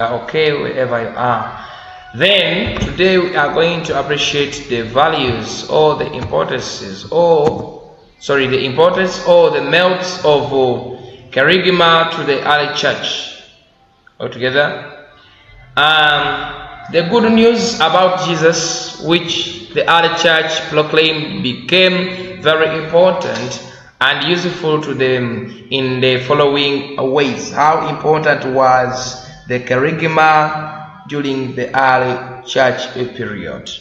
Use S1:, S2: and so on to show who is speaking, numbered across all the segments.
S1: Okay, wherever you are. Then today we are going to appreciate the values or the importance or the merits of Kerygma to the early church. Altogether, the good news about Jesus, which the early church proclaimed, became very important and useful to them in the following ways. How important was the Kerygma during the early church period?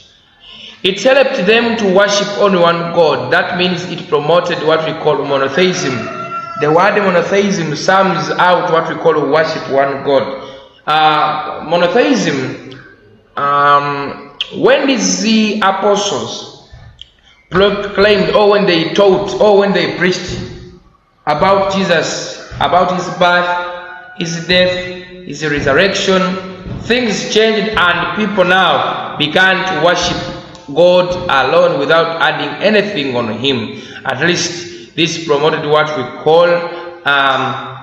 S1: It helped them to worship only one God. That means it promoted what we call monotheism. The word monotheism sums out what we call worship one God. Monotheism, when the apostles proclaimed, or when they taught, or when they preached about Jesus, about his birth, his death, his resurrection, things changed and people now began to worship God alone without adding anything on him. At least this promoted what we call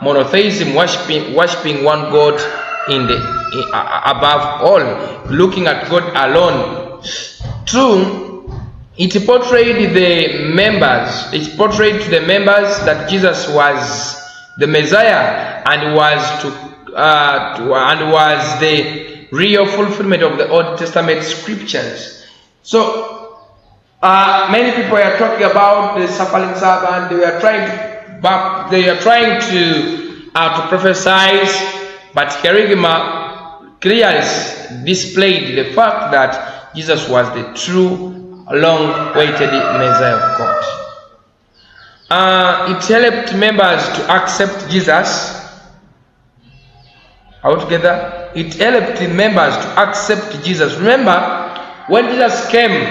S1: monotheism, worshiping one God above all, looking at God alone. True, it portrayed to the members that Jesus was the Messiah and was the real fulfillment of the Old Testament scriptures. So many people are talking about the suffering servant. They are trying to prophesy, but Kerygma clearly displayed the fact that Jesus was the true, long-awaited Messiah of God. It helped members to accept Jesus. Altogether, it helped the members to accept Jesus. Remember, when Jesus came,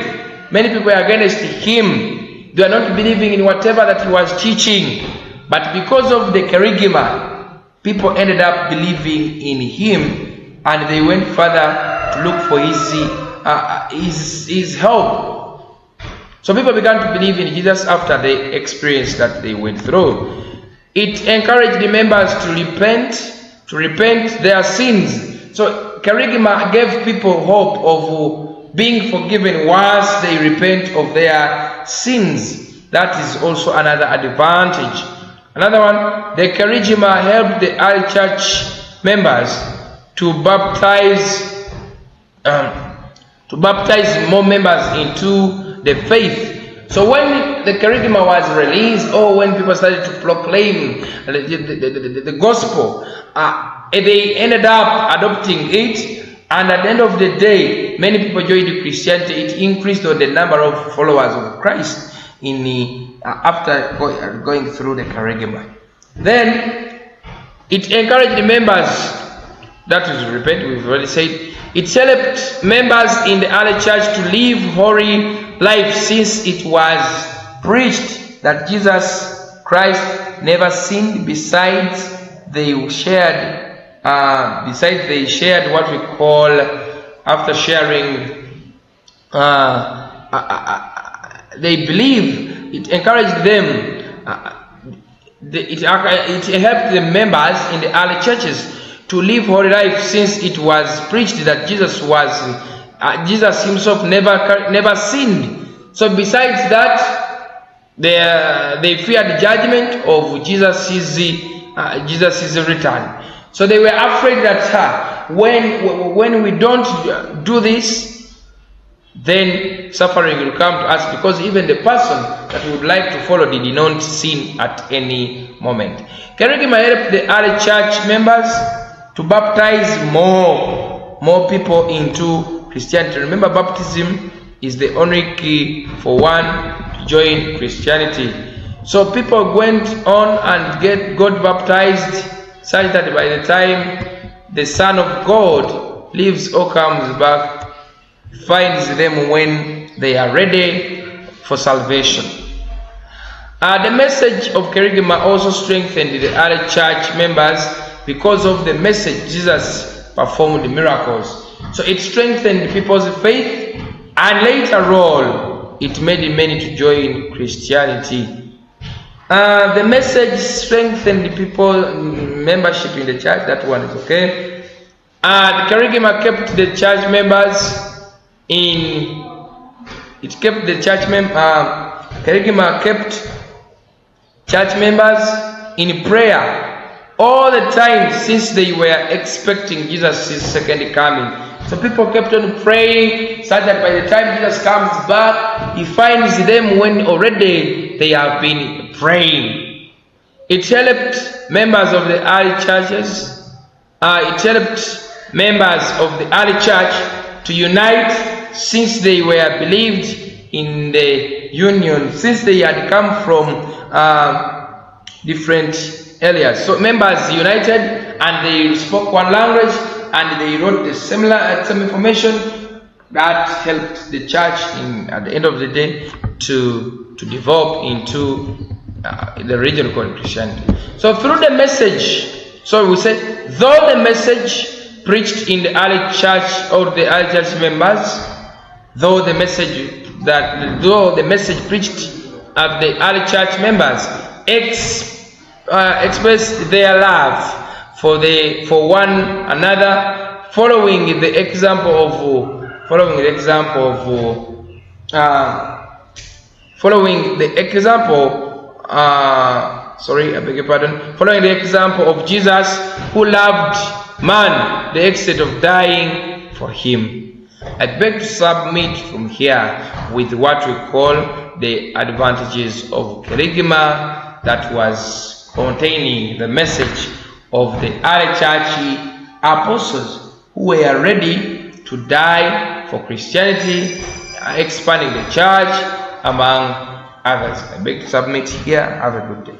S1: many people were against him. They were not believing in whatever that he was teaching. But because of the Kerygma, people ended up believing in him, and they went further to look for his help. So people began to believe in Jesus after the experience that they went through. It encouraged the members to repent their sins. So Kerygma gave people hope of being forgiven once they repent of their sins. That is also another advantage. Another one, the Kerygma helped the early church members to baptize more members into the faith. So when the Kerygma was released, or when people started to proclaim the gospel, they ended up adopting it, and at the end of the day, many people joined Christianity. It increased the number of followers of Christ after going through the Kerygma. Then it encouraged the members, that is repent, we've already said. It helped members in the early church to live holy life, since it was preached that Jesus Christ never sinned. Besides they shared what we call, after sharing, they believe. It encouraged them, it helped the members in the early churches to live holy life, since it was preached that Jesus himself never sinned. So besides that, they feared judgment of Jesus' return. So they were afraid that when we don't do this, then suffering will come to us, because even the person that would like to follow did not sin at any moment. Kerygma helped the early church members to baptize more people into Christianity. Remember, baptism is the only key for one to join Christianity. So people went on and got baptized, such that by the time the Son of God lives or comes back, finds them when they are ready for salvation. The message of Kerygma also strengthened the early church members. Because of the message, Jesus performed miracles. So it strengthened people's faith, and later on, it made many to join Christianity. The message strengthened the people membership in the church. That one is okay. The Kerygma kept the church members in. It kept the church Kerygma kept church members in prayer all the time, since they were expecting Jesus' second coming. So people kept on praying, so that by the time Jesus comes back, he finds them when already they have been praying. It helped members of the early churches. It helped members of the early church to unite, since they were believed in the union, since they had come from different areas. So members united, and they spoke one language, and they wrote the same information that helped the church at the end of the day to develop into the religion called Christianity. So through the message, so we said, though the message preached in the early church, or the early church members, though the message preached of the early church members expressed their love for one another, following the example of Jesus, who loved man to the extent of dying for him. I beg to submit from here with what we call the advantages of Kerygma, that was containing the message of the early church apostles, who were ready to die for Christianity, expanding the church among others. I beg to submit here. Have a good day.